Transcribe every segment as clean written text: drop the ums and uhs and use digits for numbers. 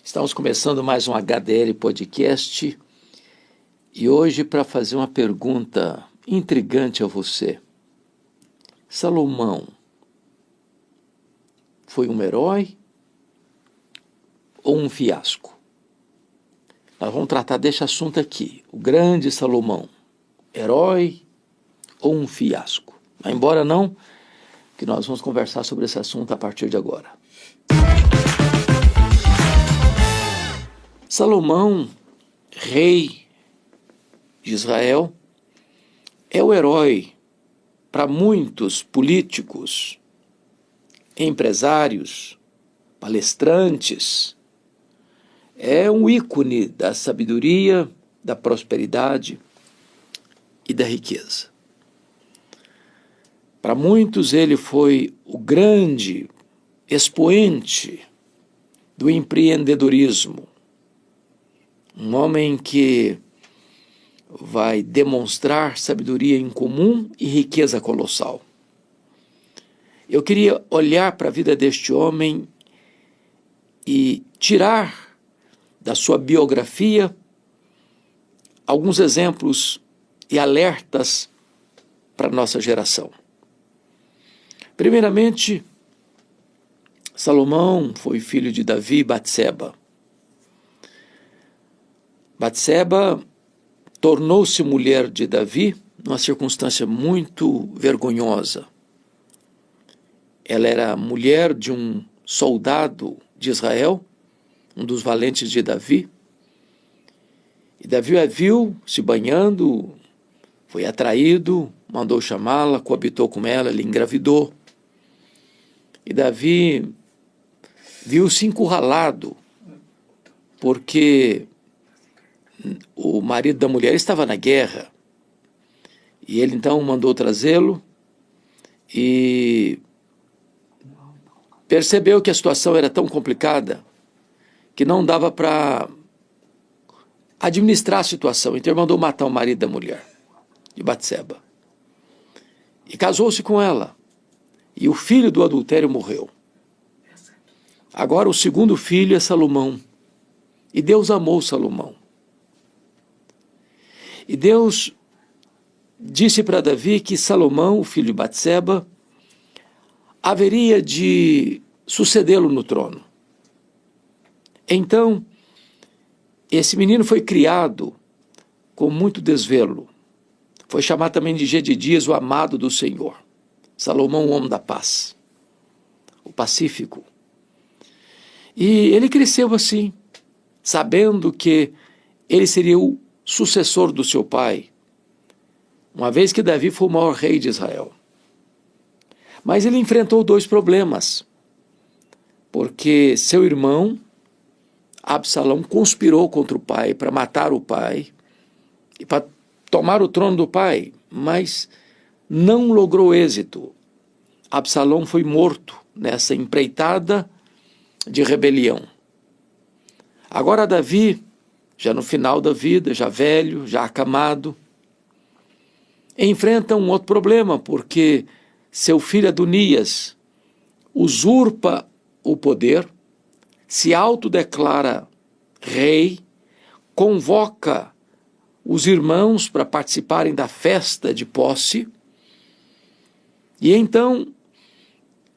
Estamos começando mais um HDL Podcast e hoje para fazer uma pergunta intrigante a você. Salomão foi um herói ou um fiasco? Nós vamos tratar desse assunto aqui, o grande Salomão, herói ou um fiasco? Mas embora não, que nós vamos conversar sobre esse assunto a partir de agora. Salomão, rei de Israel, é o herói para muitos políticos, empresários, palestrantes. É um ícone da sabedoria, da prosperidade e da riqueza. Para muitos ele foi o grande expoente do empreendedorismo. Um homem que vai demonstrar sabedoria incomum e riqueza colossal. Eu queria olhar para a vida deste homem e tirar da sua biografia alguns exemplos e alertas para a nossa geração. Primeiramente, Salomão foi filho de Davi e Batseba. Batseba tornou-se mulher de Davi numa circunstância muito vergonhosa. Ela era mulher de um soldado de Israel, um dos valentes de Davi. E Davi a viu se banhando, foi atraído, mandou chamá-la, coabitou com ela, lhe engravidou. E Davi viu-se encurralado, porque o marido da mulher estava na guerra, e ele então mandou trazê-lo e percebeu que a situação era tão complicada que não dava para administrar a situação, então ele mandou matar o marido da mulher, de Batseba, e casou-se com ela, e o filho do adultério morreu. Agora o segundo filho é Salomão, e Deus amou Salomão. E Deus disse para Davi que Salomão, o filho de Batseba, haveria de sucedê-lo no trono. Então, esse menino foi criado com muito desvelo. Foi chamado também de Gedidias, o amado do Senhor. Salomão, o homem da paz, o pacífico. E ele cresceu assim, sabendo que ele seria o sucessor do seu pai, uma vez que Davi foi o maior rei de Israel. Mas ele enfrentou dois problemas, porque seu irmão, Absalão, conspirou contra o pai para matar o pai e para tomar o trono do pai, mas não logrou êxito. Absalão foi morto nessa empreitada de rebelião. Agora Davi, já no final da vida, já velho, já acamado, enfrenta um outro problema, porque seu filho Adonias usurpa o poder, se autodeclara rei, convoca os irmãos para participarem da festa de posse, e então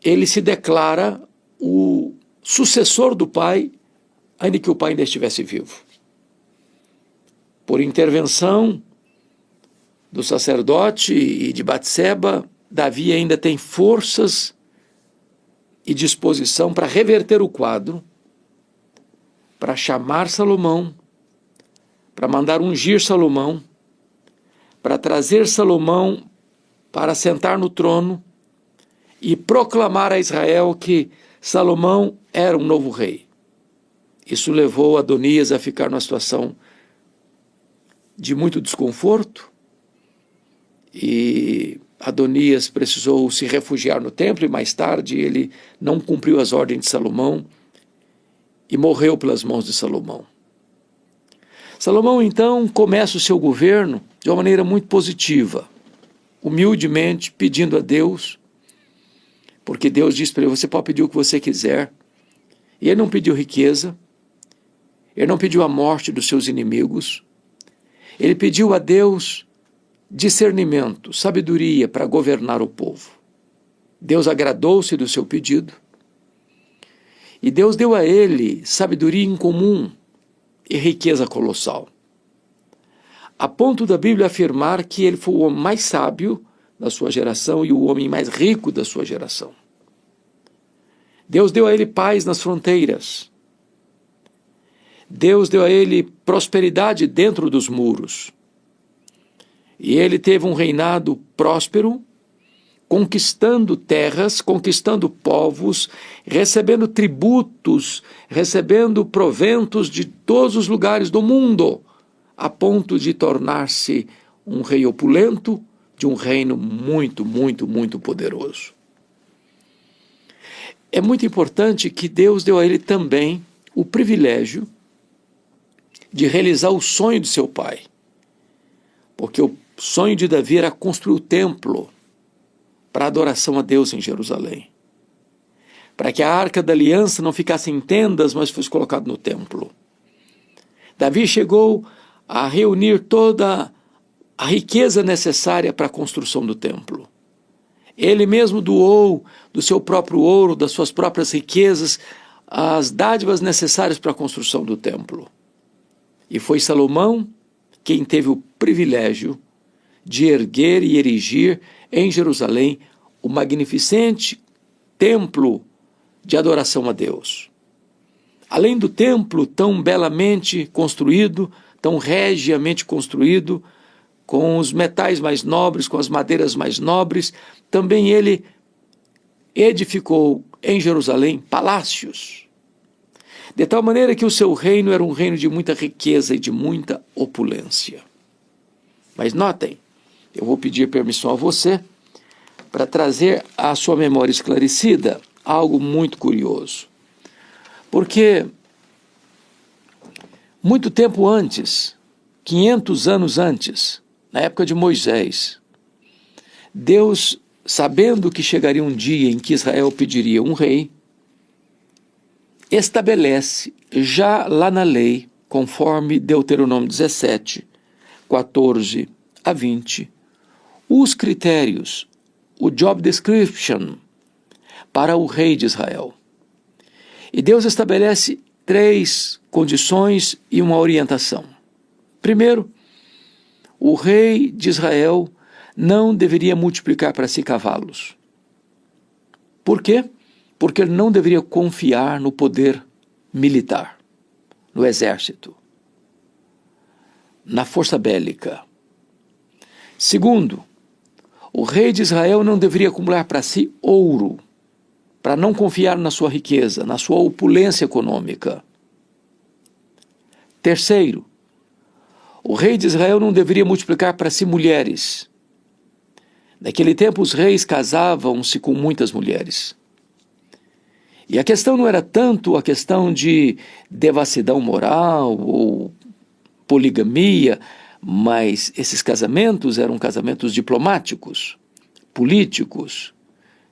ele se declara o sucessor do pai, ainda que o pai ainda estivesse vivo. Por intervenção do sacerdote e de Batseba, Davi ainda tem forças e disposição para reverter o quadro, para chamar Salomão, para mandar ungir Salomão, para trazer Salomão para sentar no trono e proclamar a Israel que Salomão era um novo rei. Isso levou Adonias a ficar numa situação de muito desconforto, e Adonias precisou se refugiar no templo, e mais tarde ele não cumpriu as ordens de Salomão e morreu pelas mãos de Salomão. Salomão então começa o seu governo de uma maneira muito positiva, humildemente pedindo a Deus, porque Deus disse para ele: você pode pedir o que você quiser. E ele não pediu riqueza, ele não pediu a morte dos seus inimigos, ele pediu a Deus discernimento, sabedoria para governar o povo. Deus agradou-se do seu pedido e Deus deu a ele sabedoria incomum e riqueza colossal, a ponto da Bíblia afirmar que ele foi o homem mais sábio da sua geração e o homem mais rico da sua geração. Deus deu a ele paz nas fronteiras. Deus deu a ele prosperidade dentro dos muros. E ele teve um reinado próspero, conquistando terras, conquistando povos, recebendo tributos, recebendo proventos de todos os lugares do mundo, a ponto de tornar-se um rei opulento de um reino muito, muito, muito poderoso. É muito importante que Deus deu a ele também o privilégio de realizar o sonho de seu pai, porque o sonho de Davi era construir o templo para adoração a Deus em Jerusalém, para que a Arca da Aliança não ficasse em tendas, mas fosse colocado no templo. Davi chegou a reunir toda a riqueza necessária para a construção do templo. Ele mesmo doou do seu próprio ouro, das suas próprias riquezas, as dádivas necessárias para a construção do templo. E foi Salomão quem teve o privilégio de erguer e erigir em Jerusalém o magnificente templo de adoração a Deus. Além do templo tão belamente construído, tão regiamente construído, com os metais mais nobres, com as madeiras mais nobres, também ele edificou em Jerusalém palácios, de tal maneira que o seu reino era um reino de muita riqueza e de muita opulência. Mas notem, eu vou pedir permissão a você para trazer à sua memória esclarecida algo muito curioso. Porque muito tempo antes, 500 anos antes, na época de Moisés, Deus, sabendo que chegaria um dia em que Israel pediria um rei, estabelece já lá na lei, conforme Deuteronômio 17, 14 a 20, os critérios, o job description para o rei de Israel. E Deus estabelece 3 condições e uma orientação. Primeiro, o rei de Israel não deveria multiplicar para si cavalos. Por quê? Porque ele não deveria confiar no poder militar, no exército, na força bélica. Segundo, o rei de Israel não deveria acumular para si ouro, para não confiar na sua riqueza, na sua opulência econômica. Terceiro, o rei de Israel não deveria multiplicar para si mulheres. Naquele tempo os reis casavam-se com muitas mulheres. E a questão não era tanto a questão de devassidão moral ou poligamia, mas esses casamentos eram casamentos diplomáticos, políticos,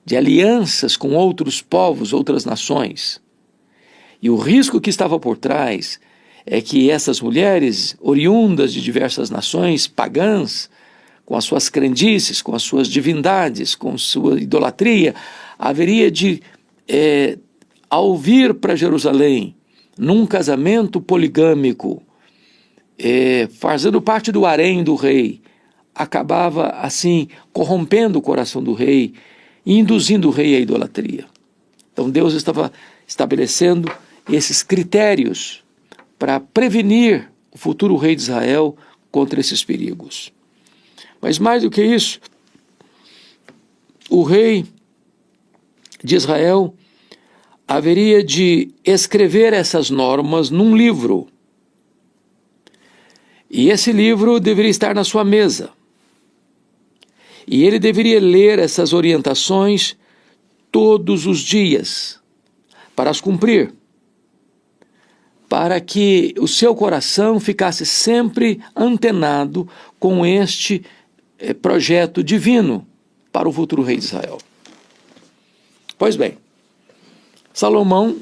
de alianças com outros povos, outras nações. E o risco que estava por trás é que essas mulheres, oriundas de diversas nações pagãs, com as suas crendices, com as suas divindades, com sua idolatria, haveria de, ao vir para Jerusalém, num casamento poligâmico, fazendo parte do harém do rei, acabava assim corrompendo o coração do rei e induzindo o rei à idolatria. Então Deus estava estabelecendo esses critérios para prevenir o futuro rei de Israel contra esses perigos. Mas mais do que isso, o rei de Israel haveria de escrever essas normas num livro. E esse livro deveria estar na sua mesa. E ele deveria ler essas orientações todos os dias, para as cumprir, para que o seu coração ficasse sempre antenado com este projeto divino para o futuro rei de Israel. Pois bem, Salomão,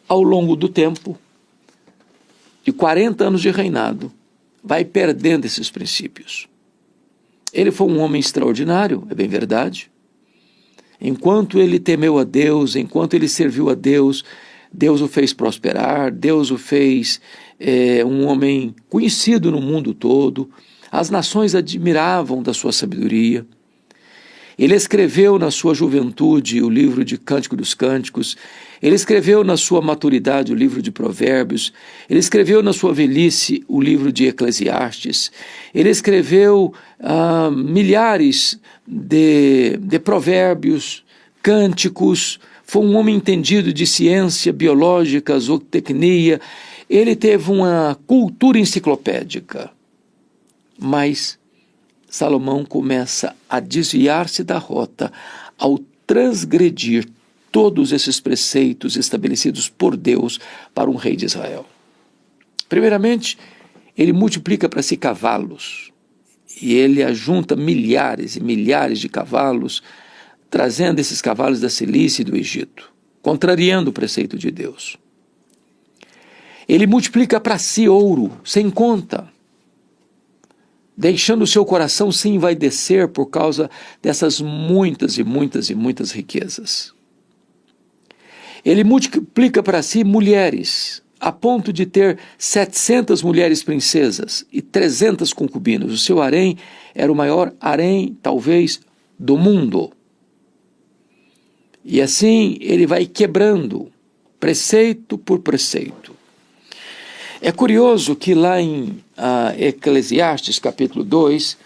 ao longo do tempo, 40 anos de reinado, vai perdendo esses princípios. Ele foi um homem extraordinário, é bem verdade. Enquanto ele temeu a Deus, enquanto ele serviu a Deus, Deus o fez prosperar, Deus o fez um homem conhecido no mundo todo. As nações admiravam da sua sabedoria. Ele escreveu na sua juventude o livro de Cântico dos Cânticos, ele escreveu na sua maturidade o livro de Provérbios, ele escreveu na sua velhice o livro de Eclesiastes, ele escreveu milhares de provérbios, cânticos, foi um homem entendido de ciência biológica, zootecnia, ele teve uma cultura enciclopédica, mas Salomão começa a desviar-se da rota ao transgredir todos esses preceitos estabelecidos por Deus para um rei de Israel. Primeiramente, ele multiplica para si cavalos, e ele ajunta milhares e milhares de cavalos, trazendo esses cavalos da Cilícia e do Egito, contrariando o preceito de Deus. Ele multiplica para si ouro, sem conta, deixando o seu coração se envaidecer por causa dessas muitas e muitas e muitas riquezas. Ele multiplica para si mulheres, a ponto de ter 700 mulheres princesas e 300 concubinas. O seu harém era o maior harém, talvez, do mundo. E assim ele vai quebrando preceito por preceito. É curioso que lá em Eclesiastes capítulo 2,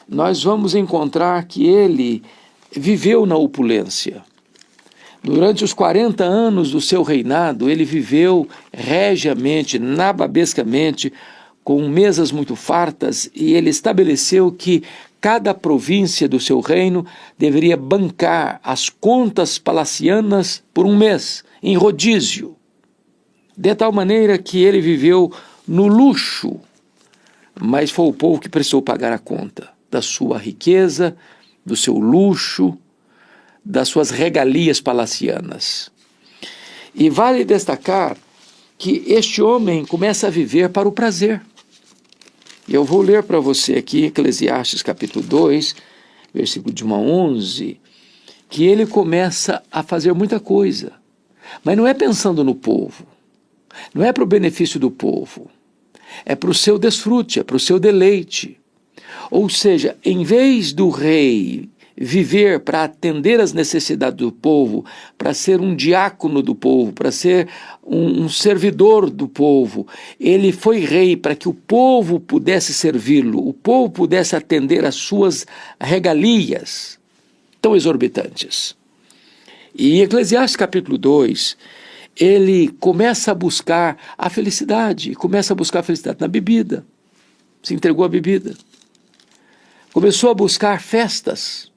nós vamos encontrar que ele viveu na opulência. Durante os 40 anos do seu reinado, ele viveu regiamente, nababescamente, com mesas muito fartas, e ele estabeleceu que cada província do seu reino deveria bancar as contas palacianas por um mês, em rodízio. De tal maneira que ele viveu no luxo, mas foi o povo que precisou pagar a conta da sua riqueza, do seu luxo, das suas regalias palacianas. E vale destacar que este homem começa a viver para o prazer. Eu vou ler para você aqui, Eclesiastes capítulo 2, versículo de 1 a 11, que ele começa a fazer muita coisa, mas não é pensando no povo, não é para o benefício do povo, é para o seu desfrute, é para o seu deleite. Ou seja, em vez do rei viver para atender às necessidades do povo, para ser um diácono do povo, para ser um servidor do povo, ele foi rei para que o povo pudesse servi-lo, o povo pudesse atender às suas regalias tão exorbitantes. E em Eclesiastes capítulo 2, ele começa a buscar a felicidade na bebida, se entregou à bebida, começou a buscar festas,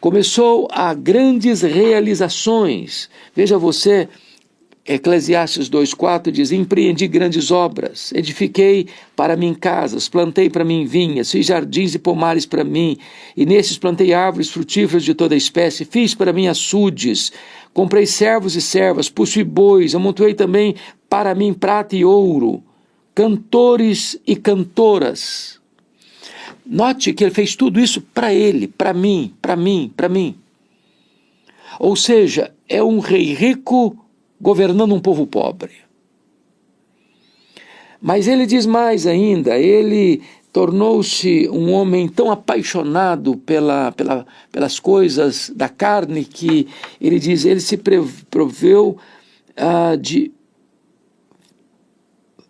começou a grandes realizações. Veja você, Eclesiastes 2,4 diz: empreendi grandes obras, edifiquei para mim casas, plantei para mim vinhas, fiz jardins e pomares para mim, e nesses plantei árvores frutíferas de toda espécie, fiz para mim açudes, comprei servos e servas, possuí bois, amontoei também para mim prata e ouro, cantores e cantoras. Note que ele fez tudo isso para ele, para mim, para mim, para mim. Ou seja, é um rei rico governando um povo pobre. Mas ele diz mais ainda, ele tornou-se um homem tão apaixonado pelas coisas da carne que ele diz, ele se proveu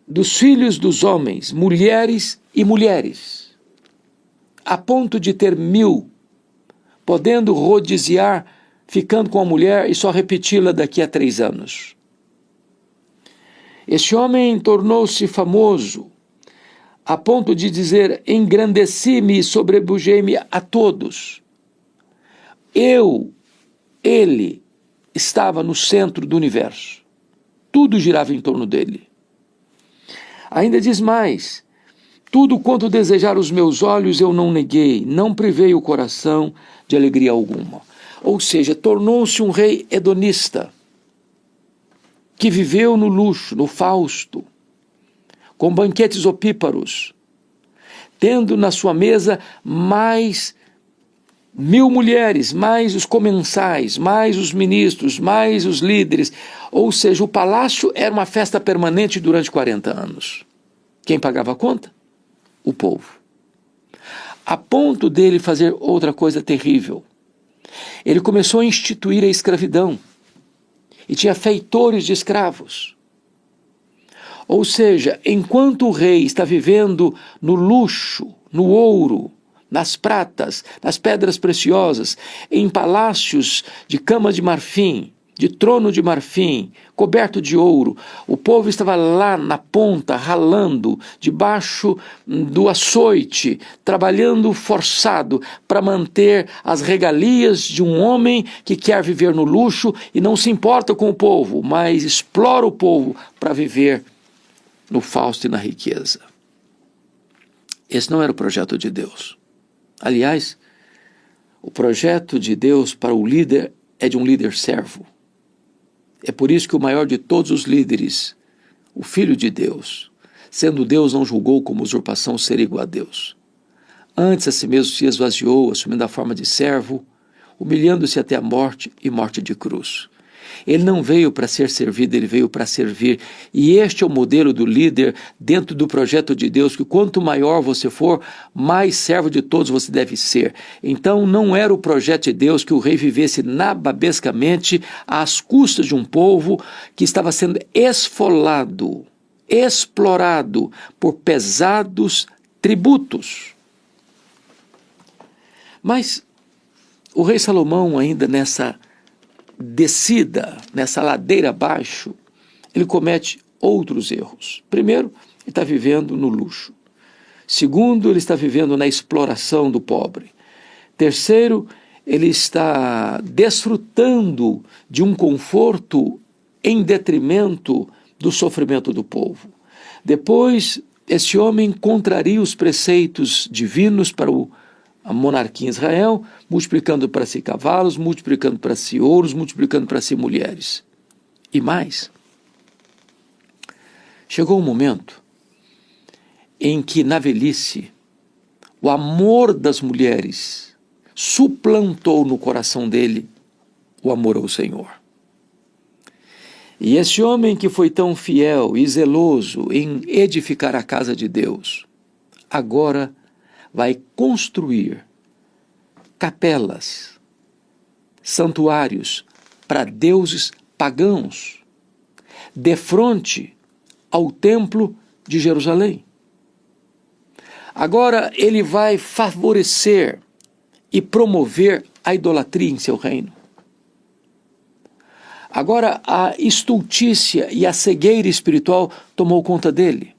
dos filhos dos homens, mulheres e mulheres, a ponto de ter 1000, podendo rodiziar, ficando com a mulher e só repeti-la daqui a 3 anos. Este homem tornou-se famoso, a ponto de dizer, engrandeci-me e sobrepujei-me a todos. Ele estava no centro do universo. Tudo girava em torno dele. Ainda diz mais, tudo quanto desejar os meus olhos eu não neguei, não privei o coração de alegria alguma. Ou seja, tornou-se um rei hedonista, que viveu no luxo, no fausto, com banquetes opíparos, tendo na sua mesa mais 1000 mulheres, mais os comensais, mais os ministros, mais os líderes. Ou seja, o palácio era uma festa permanente durante 40 anos. Quem pagava a conta? O povo. A ponto dele fazer outra coisa terrível. Ele começou a instituir a escravidão e tinha feitores de escravos. Ou seja, enquanto o rei está vivendo no luxo, no ouro, nas pratas, nas pedras preciosas, em palácios de cama de marfim, de trono de marfim, coberto de ouro, o povo estava lá na ponta, ralando, debaixo do açoite, trabalhando forçado para manter as regalias de um homem que quer viver no luxo e não se importa com o povo, mas explora o povo para viver no fausto e na riqueza. Esse não era o projeto de Deus. Aliás, o projeto de Deus para o líder é de um líder servo. É por isso que o maior de todos os líderes, o Filho de Deus, sendo Deus, não julgou como usurpação ser igual a Deus. Antes a si mesmo se esvaziou, assumindo a forma de servo, humilhando-se até a morte e morte de cruz. Ele não veio para ser servido, ele veio para servir. E este é o modelo do líder dentro do projeto de Deus, que quanto maior você for, mais servo de todos você deve ser. Então não era o projeto de Deus que o rei vivesse nababescamente às custas de um povo que estava sendo esfolado, explorado por pesados tributos. Mas o rei Salomão, ainda nessa descida, nessa ladeira abaixo, ele comete outros erros. Primeiro, ele está vivendo no luxo. Segundo, ele está vivendo na exploração do pobre. Terceiro, ele está desfrutando de um conforto em detrimento do sofrimento do povo. Depois, esse homem contraria os preceitos divinos para a monarquia em Israel, multiplicando para si cavalos, multiplicando para si ouros, multiplicando para si mulheres. E mais, chegou um momento em que, na velhice, o amor das mulheres suplantou no coração dele o amor ao Senhor. E esse homem que foi tão fiel e zeloso em edificar a casa de Deus, agora vai construir capelas, santuários para deuses pagãos, defronte ao templo de Jerusalém. Agora ele vai favorecer e promover a idolatria em seu reino. Agora a estultícia e a cegueira espiritual tomou conta dele.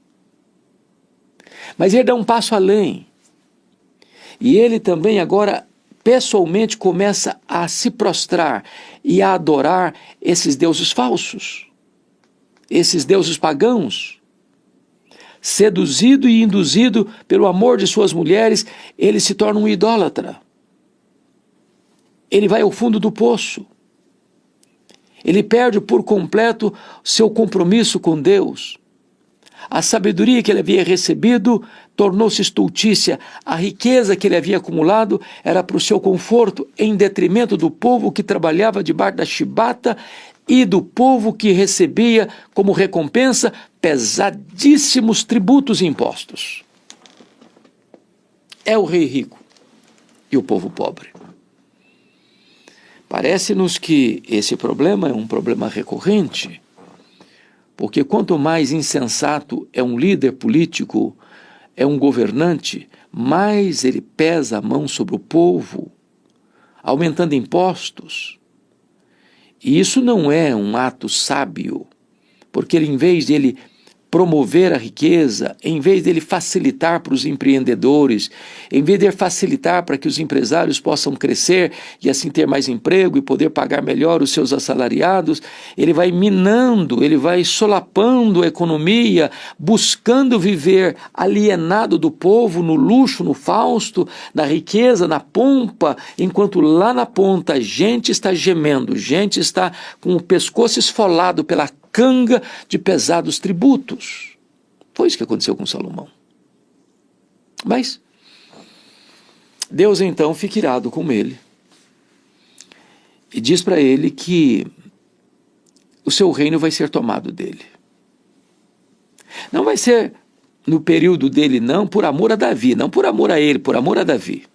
Mas ele dá um passo além. E ele também agora pessoalmente começa a se prostrar e a adorar esses deuses falsos, esses deuses pagãos. Seduzido e induzido pelo amor de suas mulheres, ele se torna um idólatra. Ele vai ao fundo do poço. Ele perde por completo seu compromisso com Deus. A sabedoria que ele havia recebido tornou-se estultícia. A riqueza que ele havia acumulado era para o seu conforto, em detrimento do povo que trabalhava debaixo da chibata e do povo que recebia como recompensa pesadíssimos tributos e impostos. É o rei rico e o povo pobre. Parece-nos que esse problema é um problema recorrente, porque quanto mais insensato é um líder político, é um governante, mais ele pesa a mão sobre o povo, aumentando impostos. E isso não é um ato sábio, porque ele, em vez de ele promover a riqueza, em vez dele facilitar para os empreendedores, em vez de facilitar para que os empresários possam crescer e assim ter mais emprego e poder pagar melhor os seus assalariados, ele vai minando, ele vai solapando a economia, buscando viver alienado do povo no luxo, no fausto, na riqueza, na pompa, enquanto lá na ponta gente está gemendo, gente está com o pescoço esfolado pela canga de pesados tributos. Foi isso que aconteceu com Salomão. Mas Deus então fica irado com ele e diz para ele que o seu reino vai ser tomado dele. Não vai ser no período dele, não, por amor a Davi, não por amor a ele, por amor a Davi.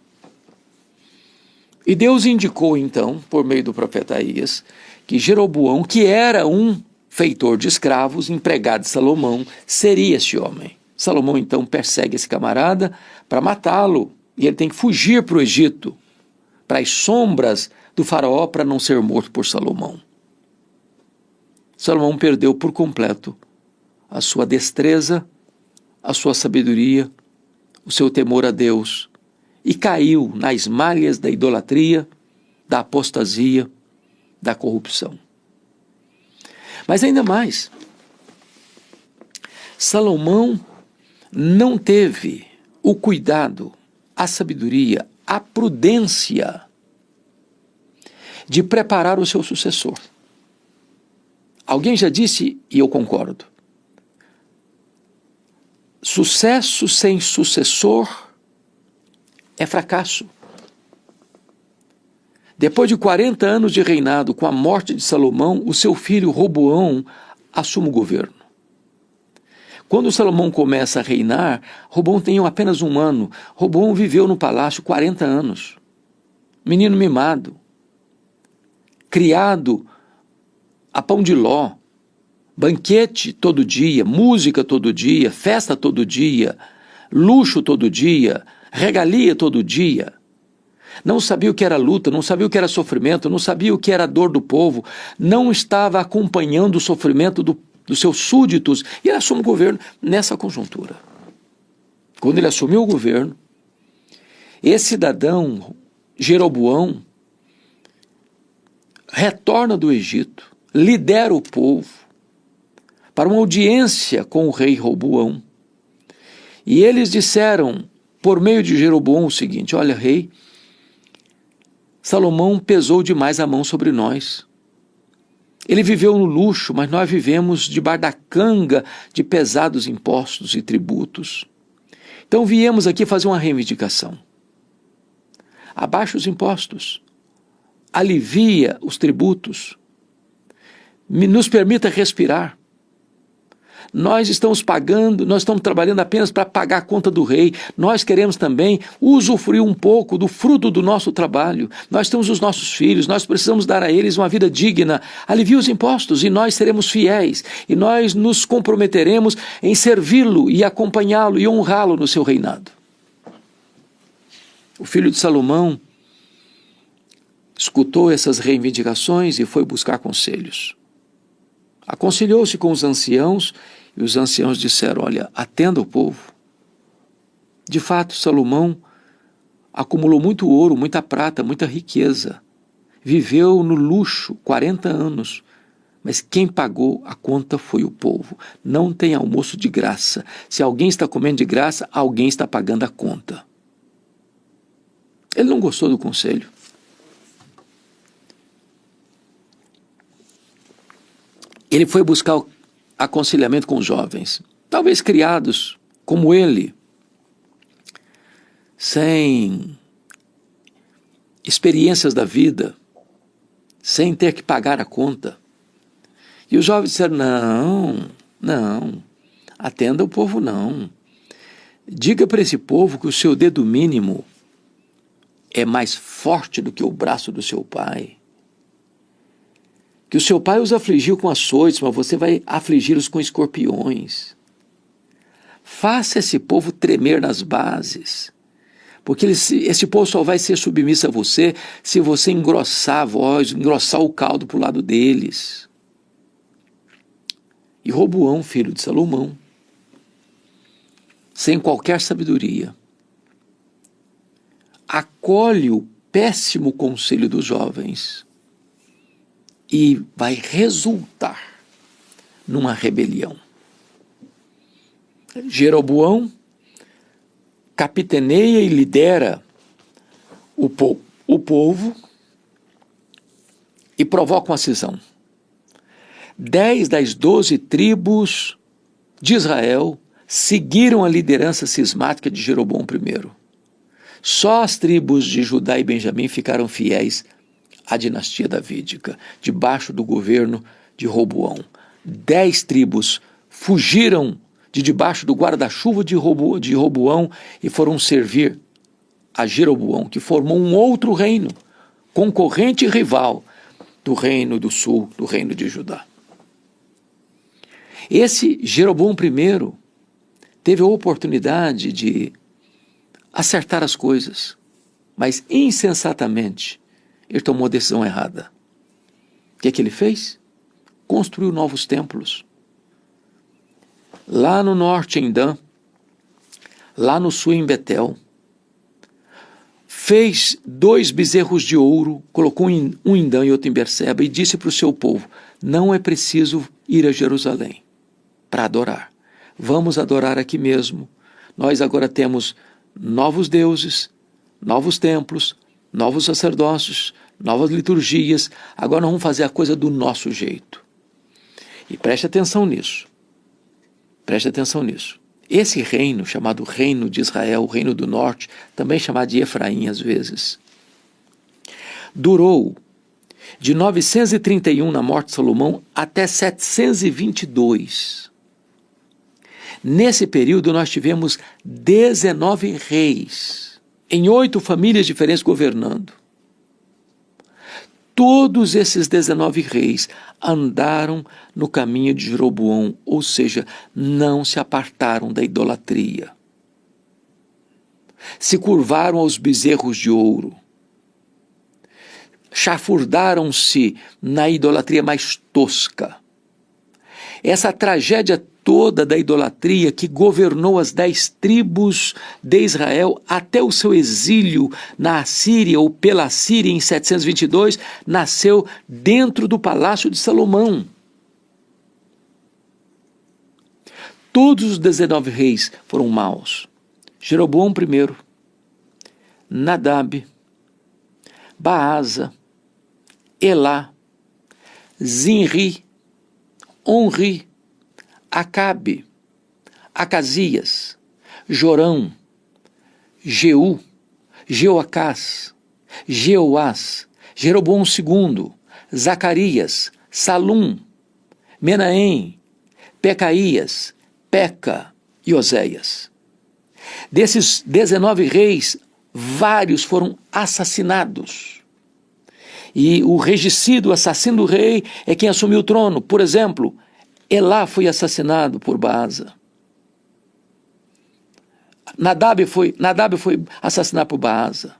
E Deus indicou então, por meio do profeta Aías, que Jeroboão, que era um feitor de escravos, empregado de Salomão, seria esse homem. Salomão então persegue esse camarada para matá-lo, e ele tem que fugir para o Egito, para as sombras do faraó, para não ser morto por Salomão. Salomão perdeu por completo a sua destreza, a sua sabedoria, o seu temor a Deus, e caiu nas malhas da idolatria, da apostasia, da corrupção. Mas ainda mais, Salomão não teve o cuidado, a sabedoria, a prudência de preparar o seu sucessor. Alguém já disse, e eu concordo, sucesso sem sucessor é fracasso. Depois de 40 anos de reinado, com a morte de Salomão, o seu filho Roboão assume o governo. Quando Salomão começa a reinar, Roboão tem apenas 1 ano. Roboão viveu no palácio 40 anos. Menino mimado, criado a pão de ló, banquete todo dia, música todo dia, festa todo dia, luxo todo dia, regalia todo dia. Não sabia o que era luta, não sabia o que era sofrimento, não sabia o que era a dor do povo, não estava acompanhando o sofrimento dos seus súditos, e ele assume o governo nessa conjuntura. Quando ele assumiu o governo, esse cidadão, Jeroboão, retorna do Egito, lidera o povo para uma audiência com o rei Roboão. E eles disseram, por meio de Jeroboão, o seguinte: olha, rei, Salomão pesou demais a mão sobre nós. Ele viveu no luxo, mas nós vivemos debaixo da canga de pesados impostos e tributos. Então viemos aqui fazer uma reivindicação. Abaixa os impostos, alivia os tributos, nos permita respirar. Nós estamos pagando, nós estamos trabalhando apenas para pagar a conta do rei. Nós queremos também usufruir um pouco do fruto do nosso trabalho. Nós temos os nossos filhos, nós precisamos dar a eles uma vida digna. Alivie os impostos e nós seremos fiéis. E nós nos comprometeremos em servi-lo e acompanhá-lo e honrá-lo no seu reinado. O filho de Salomão escutou essas reivindicações e foi buscar conselhos. Aconselhou-se com os anciãos, e os anciãos disseram: olha, atenda o povo. De fato, Salomão acumulou muito ouro, muita prata, muita riqueza. Viveu no luxo 40 anos, mas quem pagou a conta foi o povo. Não tem almoço de graça. Se alguém está comendo de graça, alguém está pagando a conta. Ele não gostou do conselho. Ele foi buscar o aconselhamento com os jovens, talvez criados como ele, sem experiências da vida, sem ter que pagar a conta. E os jovens disseram: não, atenda o povo não. Diga para esse povo que o seu dedo mínimo é mais forte do que o braço do seu pai. Que o seu pai os afligiu com açoites, mas você vai afligi-los com escorpiões. Faça esse povo tremer nas bases, porque esse povo só vai ser submisso a você se você engrossar a voz, engrossar o caldo para o lado deles. E Roboão, filho de Salomão, sem qualquer sabedoria, acolhe o péssimo conselho dos jovens e vai resultar numa rebelião. Jeroboão capitaneia e lidera o povo e provoca uma cisão. 10 das 12 tribos de Israel seguiram a liderança cismática de Jeroboão I. Só as tribos de Judá e Benjamim ficaram fiéis à dinastia davídica, debaixo do governo de Roboão. 10 tribos fugiram de debaixo do guarda-chuva de Roboão e foram servir a Jeroboão, que formou um outro reino, concorrente e rival do reino do sul, do reino de Judá. Esse Jeroboão I teve a oportunidade de acertar as coisas, mas insensatamente ele tomou a decisão errada. O que é que ele fez? Construiu novos templos. Lá no norte em Dan, lá no sul em Betel. Fez 2 bezerros de ouro, colocou um em Dan e outro em Berseba e disse para o seu povo: não é preciso ir a Jerusalém para adorar. Vamos adorar aqui mesmo. Nós agora temos novos deuses, novos templos, novos sacerdócios, novas liturgias. Agora nós vamos fazer a coisa do nosso jeito. E preste atenção nisso. Preste atenção nisso. Esse reino, chamado Reino de Israel, o Reino do Norte, também chamado de Efraim às vezes, durou de 931, na morte de Salomão, até 722. Nesse período nós tivemos 19 reis, em 8 famílias diferentes governando. Todos esses 19 reis andaram no caminho de Jeroboão, ou seja, não se apartaram da idolatria. Se curvaram aos bezerros de ouro. Chafurdaram-se na idolatria mais tosca. Essa tragédia toda da idolatria que governou as 10 tribos de Israel até o seu exílio na Assíria ou pela Assíria em 722, nasceu dentro do palácio de Salomão. Todos os 19 reis foram maus. Jeroboão I, Nadab, Baasa, Elá, Zinri, Onri, Acabe, Acasias, Jorão, Jeú, Jeoacás, Jeoás, Jeroboão II, Zacarias, Salum, Menahem, Pecaías, Peca e Oséias. Desses 19 reis, vários foram assassinados. E o regicida, o assassino do rei, é quem assumiu o trono. Por exemplo, Elá foi assassinado por Baasa. Nadab foi assassinado por Baasa.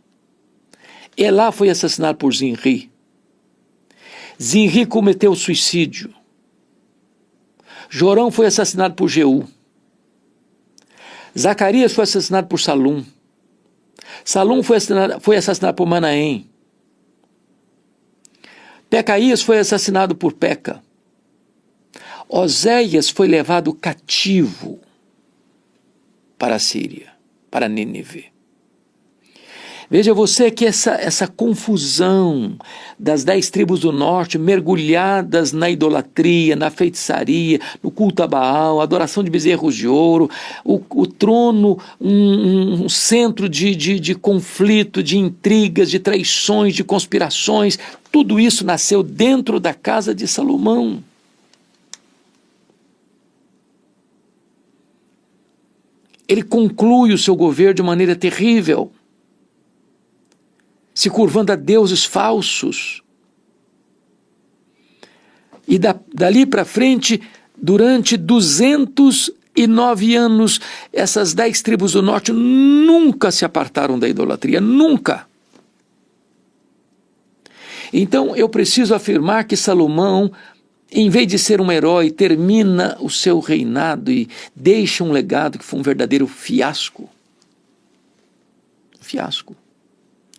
Elá foi assassinado por Zinri. Zinri cometeu suicídio. Jorão foi assassinado por Jeú. Zacarias foi assassinado por Salum. Salum foi assassinado por Menahem. Pecaías foi assassinado por Peca. Oséias foi levado cativo para a Síria, para Nínive. Veja você que essa confusão das 10 tribos do norte, mergulhadas na idolatria, na feitiçaria, no culto a Baal, adoração de bezerros de ouro, o trono, um centro de conflito, de intrigas, de traições, de conspirações, tudo isso nasceu dentro da casa de Salomão. Ele conclui o seu governo de maneira terrível, se curvando a deuses falsos. E dali para frente, durante 209 anos, essas 10 tribos do norte nunca se apartaram da idolatria, nunca. Então eu preciso afirmar que Salomão, em vez de ser um herói, termina o seu reinado e deixa um legado que foi um verdadeiro fiasco. Fiasco.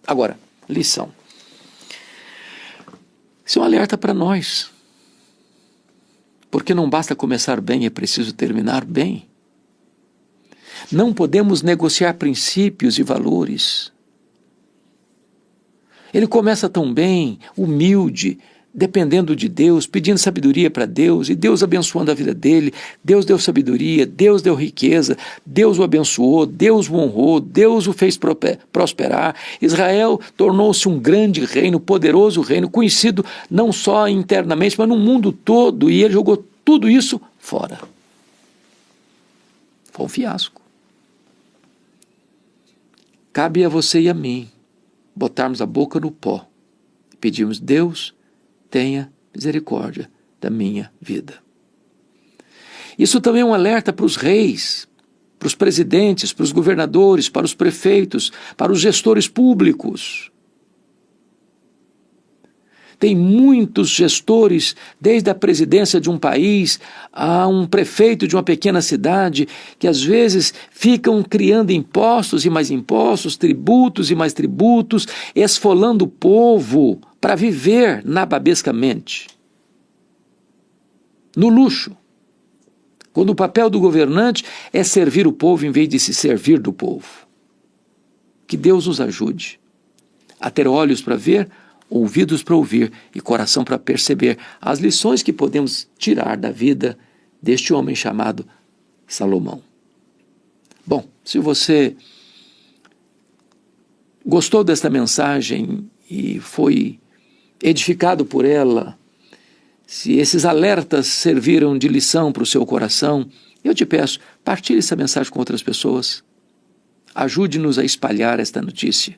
Agora, lição. Isso é um alerta para nós. Porque não basta começar bem, é preciso terminar bem. Não podemos negociar princípios e valores. Ele começa tão bem, humilde, dependendo de Deus, pedindo sabedoria para Deus, e Deus abençoando a vida dele. Deus deu sabedoria, Deus deu riqueza, Deus o abençoou, Deus o honrou, Deus o fez prosperar. Israel tornou-se um grande reino, poderoso reino, conhecido não só internamente, mas no mundo todo, e ele jogou tudo isso fora. Foi um fiasco. Cabe a você e a mim botarmos a boca no pó e pedirmos: Deus, tenha misericórdia da minha vida. Isso também é um alerta para os reis, para os presidentes, para os governadores, para os prefeitos, para os gestores públicos. Tem muitos gestores, desde a presidência de um país a um prefeito de uma pequena cidade, que às vezes ficam criando impostos e mais impostos, tributos e mais tributos, esfolando o povo para viver nababescamente, no luxo, quando o papel do governante é servir o povo em vez de se servir do povo. Que Deus nos ajude a ter olhos para ver, ouvidos para ouvir e coração para perceber as lições que podemos tirar da vida deste homem chamado Salomão. Bom, se você gostou desta mensagem e foi edificado por ela, se esses alertas serviram de lição para o seu coração, eu te peço, partilhe essa mensagem com outras pessoas. Ajude-nos a espalhar esta notícia.